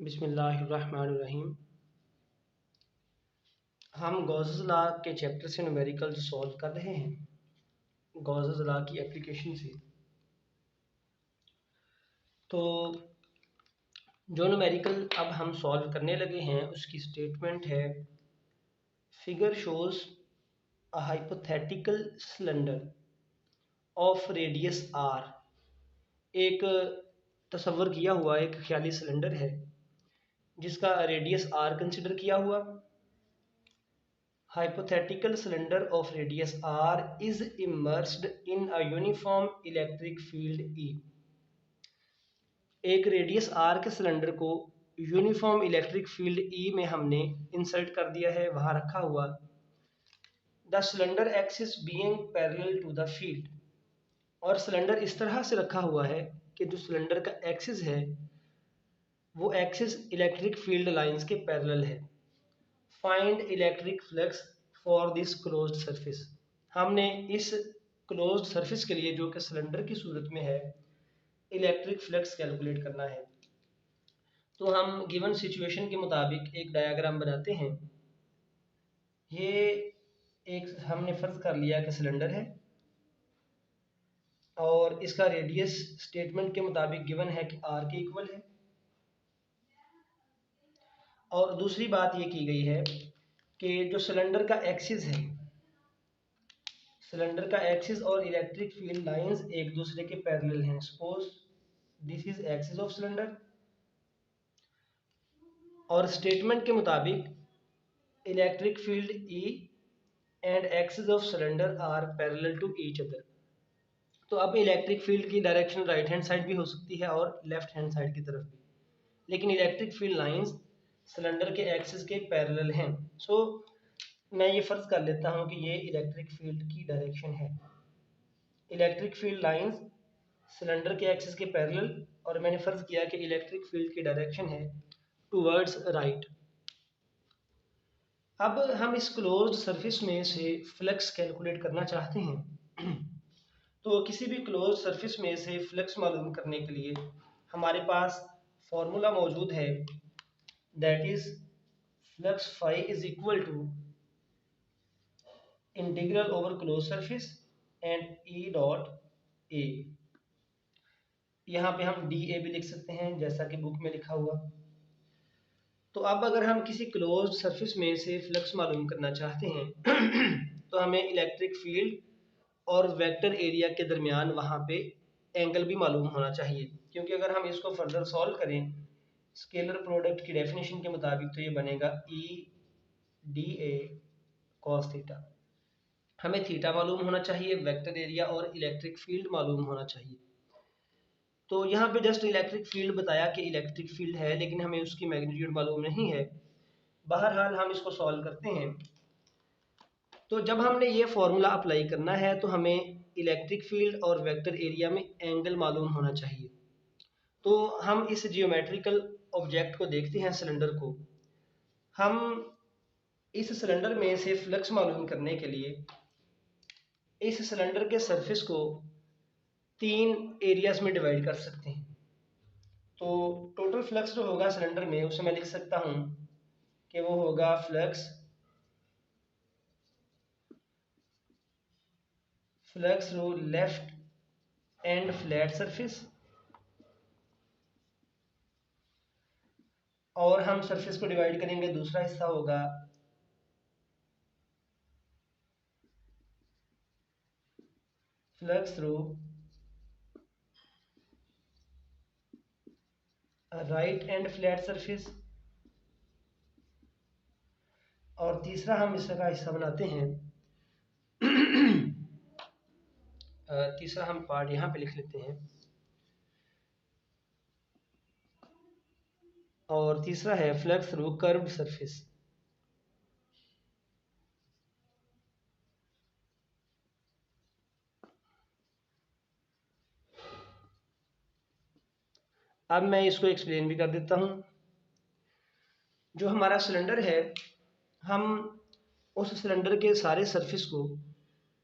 बिस्मिल्लाहिर्रहमानिर्रहीम। हम Gauss's law के चैप्टर से न्यूमेरिकल सॉल्व कर रहे हैं गॉसेस लॉ की एप्लीकेशन से। तो जो न्यूमेरिकल अब हम सॉल्व करने लगे हैं उसकी स्टेटमेंट है, figure shows a hypothetical cylinder of radius R. एक तसव्वुर किया हुआ एक ख्याली सिलेंडर है जिसका रेडियस आर कंसिडर किया हुआ। Hypothetical cylinder of radius r is immersed in a uniform electric field E। एक रेडियस r के सिलेंडर को यूनिफॉर्म इलेक्ट्रिक फील्ड E में हमने इंसर्ट कर दिया है, वहां रखा हुआ। The cylinder axis being parallel to the field, और सिलेंडर इस तरह से रखा हुआ है कि जो सिलेंडर का एक्सिस है वो एक्सिस इलेक्ट्रिक फील्ड लाइंस के पैरेलल है। Find electric flux for this closed surface. हमने इस क्लोज्ड सरफेस के लिए जो कि सिलेंडर की सूरत में है इलेक्ट्रिक फ्लक्स कैलकुलेट करना है। तो हम गिवन सिचुएशन के मुताबिक एक डायग्राम बनाते हैं। ये एक हमने फर्ज कर लिया कि सिलेंडर है और इसका रेडियस स्टेटमेंट के मुताबिक गिवन है कि आर के इक्वल है। और दूसरी बात ये की गई है कि जो सिलेंडर का एक्सिस है, सिलेंडर का एक्सिस और इलेक्ट्रिक फील्ड लाइंस एक दूसरे के पैरेलल हैं। Suppose this is axis of cylinder, और स्टेटमेंट के मुताबिक electric field E and axis of cylinder are parallel to each other. तो अब इलेक्ट्रिक फील्ड की डायरेक्शन राइट हैंड साइड भी हो सकती है और लेफ्ट हैंड साइड की तरफ भी, लेकिन इलेक्ट्रिक फील्ड लाइंस सिलेंडर के एक्सिस के पैरेलल हैं। सो मैं ये फर्ज कर लेता हूँ कि ये इलेक्ट्रिक फील्ड की डायरेक्शन है। इलेक्ट्रिक फील्ड लाइंस सिलेंडर के एक्सिस के पैरेलल, और मैंने फर्ज किया कि इलेक्ट्रिक फील्ड की डायरेक्शन है टुवर्ड्स राइट। अब हम इस क्लोज्ड सरफेस में से फ्लक्स कैलकुलेट करना चाहते हैं। तो किसी भी क्लोज्ड सरफेस में से फ्लक्स मालूम करने के लिए हमारे पास फॉर्मूला मौजूद है, that is flux phi is equal to integral over close surface and E dot A. यहाँ पे हम डी ए भी लिख सकते हैं जैसा कि बुक में लिखा हुआ। तो अब अगर हम किसी क्लोज्ड सरफेस में से फ्लक्स मालूम करना चाहते हैं तो हमें इलेक्ट्रिक फील्ड और वेक्टर एरिया के दरमियान वहाँ पे एंगल भी मालूम होना चाहिए, क्योंकि अगर हम इसको फर्दर सॉल्व करें स्केलर प्रोडक्ट की डेफिनेशन के मुताबिक तो ये बनेगा ई डी ए कॉस थीटा। हमें थीटा मालूम होना चाहिए, वेक्टर एरिया और इलेक्ट्रिक फील्ड मालूम होना चाहिए। तो यहाँ पे जस्ट इलेक्ट्रिक फील्ड बताया कि इलेक्ट्रिक फील्ड है, लेकिन हमें उसकी मैग्नीट्यूड मालूम नहीं है। बहरहाल हम इसको सॉल्व करते हैं। तो जब हमने ये फॉर्मूला अप्लाई करना है तो हमें इलेक्ट्रिक फील्ड और वेक्टर एरिया में एंगल मालूम होना चाहिए। तो हम इस जियोमेट्रिकल ऑब्जेक्ट को देखते हैं, सिलेंडर को। हम इस सिलेंडर में से फ्लक्स मालूम करने के लिए इस सिलेंडर के सरफेस को 3 एरियाज में डिवाइड कर सकते हैं। तो टोटल फ्लक्स जो होगा सिलेंडर में उसे मैं लिख सकता हूँ कि वो होगा flux through left and flat surface, और हम सरफेस को डिवाइड करेंगे, दूसरा हिस्सा होगा flux through right and flat surface, और तीसरा हम इसका हिस्सा बनाते हैं तीसरा हम पार्ट यहाँ पे लिख लेते हैं, और तीसरा है फ्लक्स थ्रू कर्व्ड सरफेस। अब मैं इसको एक्सप्लेन भी कर देता हूँ। जो हमारा सिलेंडर है, हम उस सिलेंडर के सारे सरफेस को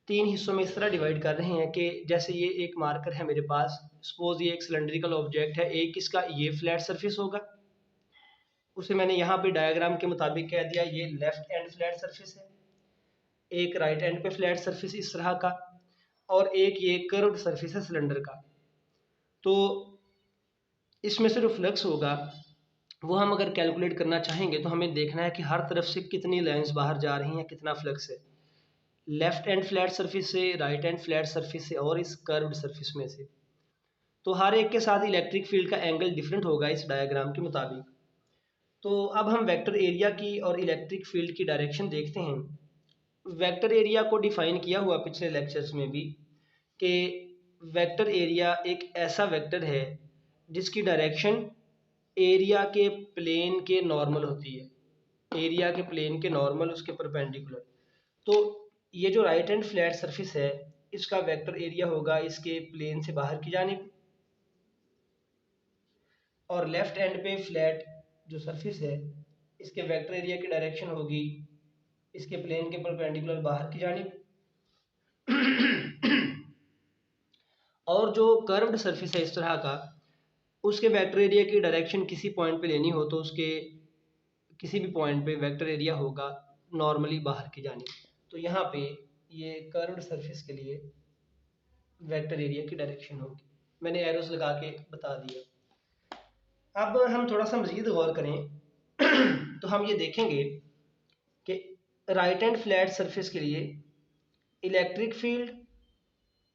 3 हिस्सों में इस तरह डिवाइड कर रहे हैं कि जैसे ये एक मार्कर है मेरे पास, सपोज ये एक सिलेंड्रिकल ऑब्जेक्ट है, एक इसका ये फ्लैट सरफेस होगा उसे मैंने यहाँ पे डायग्राम के मुताबिक कह दिया, ये लेफ्ट एंड फ्लैट सरफेस है, एक राइट एंड पे फ्लैट सरफेस इस तरह का, और एक ये कर्व्ड सरफेस है सिलेंडर का। तो इसमें से जो फ्लक्स होगा वो हम अगर कैलकुलेट करना चाहेंगे तो हमें देखना है कि हर तरफ से कितनी लाइंस बाहर जा रही हैं, कितना फ्लक्स है लेफ्ट एंड फ्लैट सरफेस से, राइट एंड फ्लैट सरफेस से और इस कर्व्ड सरफेस में से। तो हर एक के साथ इलेक्ट्रिक फील्ड का एंगल डिफरेंट होगा इस डायग्राम के मुताबिक। तो अब हम वेक्टर एरिया की और इलेक्ट्रिक फील्ड की डायरेक्शन देखते हैं। वेक्टर एरिया को डिफाइन किया हुआ पिछले लेक्चर्स में भी कि वेक्टर एरिया एक ऐसा वेक्टर है जिसकी डायरेक्शन एरिया के प्लेन के नॉर्मल होती है, एरिया के प्लेन के नॉर्मल उसके परपेंडिकुलर। तो ये जो राइट एंड फ्लैट सरफेस है इसका वेक्टर एरिया होगा इसके प्लेन से बाहर की जानिब, और लेफ्ट एंड पे फ्लैट जो सरफेस है इसके वेक्टर एरिया की डायरेक्शन होगी इसके प्लेन के परपेंडिकुलर बाहर की जानिब। और जो कर्व्ड सरफेस है इस तरह का, उसके वेक्टर एरिया की डायरेक्शन किसी पॉइंट पे लेनी हो तो उसके किसी भी पॉइंट पे वेक्टर एरिया होगा नॉर्मली बाहर की जानिब। तो यहाँ पे ये कर्व्ड सरफेस के लिए वेक्टर एरिया की डायरेक्शन होगी, मैंने एरोस लगा के बता दिया। अब हम थोड़ा सा मजीद गौर करें तो हम ये देखेंगे कि राइट एंड फ्लैट सरफेस के लिए इलेक्ट्रिक फील्ड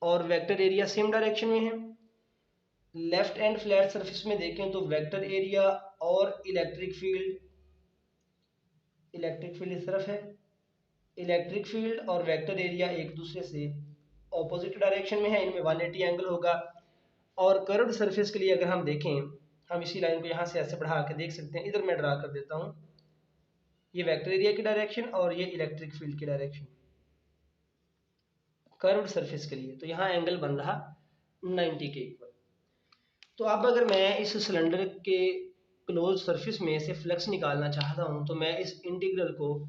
और वेक्टर एरिया सेम डायरेक्शन में है। लेफ्ट एंड फ्लैट सरफेस में देखें तो वेक्टर एरिया और इलेक्ट्रिक फील्ड इस तरफ है, इलेक्ट्रिक फील्ड और वेक्टर एरिया एक दूसरे से ऑपोजिट डायरेक्शन में है, इनमें 180 एंगल होगा। और कर्व्ड सरफेस के लिए अगर हम देखें, हम इसी लाइन को यहाँ से ऐसे बढ़ा के देख सकते हैं, इधर मैं ड्रा कर देता हूँ, ये वेक्टर एरिया की डायरेक्शन और ये इलेक्ट्रिक फील्ड की डायरेक्शन कर्व्ड सरफेस के लिए। तो यहाँ एंगल बन रहा 90 के इक्वल। तो अब अगर मैं इस सिलेंडर के क्लोज सरफेस में से फ्लक्स निकालना चाहता हूँ तो मैं इस इंटीग्रल को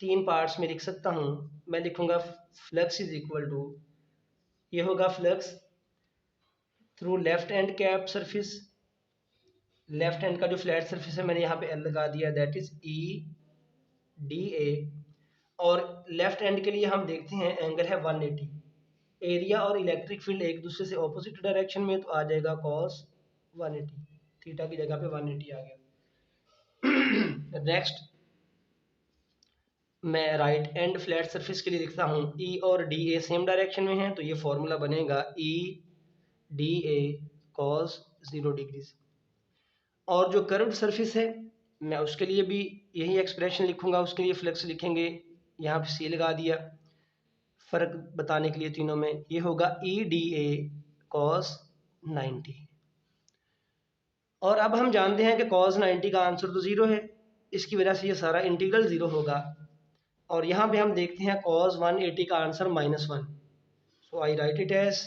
3 पार्ट्स में लिख सकता हूँ। मैं लिखूंगा फ्लक्स इज इक्वल टू, ये होगा flux through left and cap surface, left hand का जो फ्लैट सरफेस है मैंने यहाँ पे एल लगा दिया, दैट इज ई डी ए। और लेफ्ट हैंड के लिए हम देखते हैं एंगल है 180। एरिया और इलेक्ट्रिक फील्ड एक दूसरे से ऑपोजिट डायरेक्शन में, तो आ जाएगा कॉस 180, थीटा की जगह पे 180 आ गया। नेक्स्ट मैं राइट एंड फ्लैट सरफेस के लिए लिखता हूँ ई और डी ए सेम डायरेक्शन में है, तो ये फॉर्मूला बनेगा ई डी ए कॉस 0 डिग्रीज। और जो कर्व्ड सरफेस है मैं उसके लिए भी यही एक्सप्रेशन लिखूंगा, उसके लिए फ्लक्स लिखेंगे, यहाँ पे सी लगा दिया फ़र्क बताने के लिए तीनों में, ये होगा ई डी ए कॉस 90। और अब हम जानते हैं कि कॉस 90 का आंसर तो 0 है, इसकी वजह से ये सारा इंटीग्रल 0 होगा। और यहाँ पे हम देखते हैं कॉस 180 का answer -1, so I write it as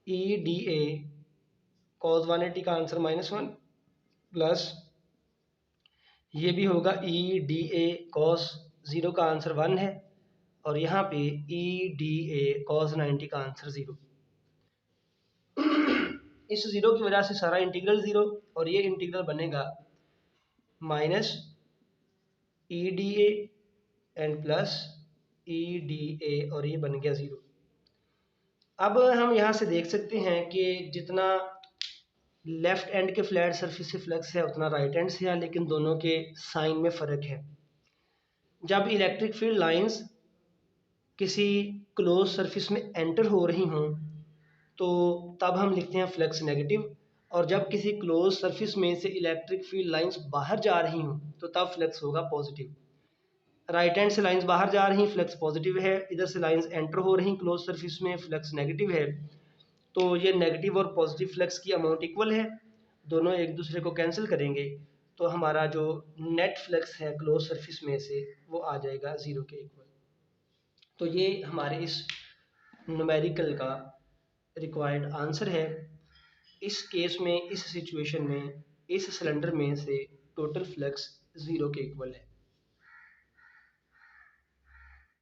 E D A cos 180 का आंसर -1 प्लस ये भी होगा ई डी ए कॉस 0 का आंसर 1 है, और यहाँ पे ई डी ए कॉस 90 का आंसर 0। इस 0 की वजह से सारा इंटीग्रल 0, और ये इंटीग्रल बनेगा minus E D A and plus E D ए, और ये बन गया 0। अब हम यहाँ से देख सकते हैं कि जितना लेफ्ट एंड के फ्लैट सरफेस से फ्लक्स है उतना राइट एंड से है, लेकिन दोनों के साइन में फ़र्क है। जब इलेक्ट्रिक फील्ड लाइंस किसी क्लोज सरफेस में एंटर हो रही हों तो तब हम लिखते हैं फ्लक्स नेगेटिव, और जब किसी क्लोज सरफेस में से इलेक्ट्रिक फील्ड लाइंस बाहर जा रही हों तो तब फ्लक्स होगा पॉजिटिव। राइट हैंड से लाइंस बाहर जा रही, फ्लक्स पॉजिटिव है, इधर से लाइंस एंटर हो रही क्लोज सरफेस में, फ्लक्स नेगेटिव है। तो ये नेगेटिव और पॉजिटिव फ्लक्स की अमाउंट इक्वल है, दोनों एक दूसरे को कैंसिल करेंगे, तो हमारा जो नेट फ्लक्स है क्लोज सरफेस में से वो आ जाएगा 0 के इक्वल। तो ये हमारे इस न्यूमेरिकल का रिक्वायर्ड आंसर है। इस केस में, इस सिचुएशन में, इस सिलेंडर में से टोटल फ्लक्स 0 के इक्वल है।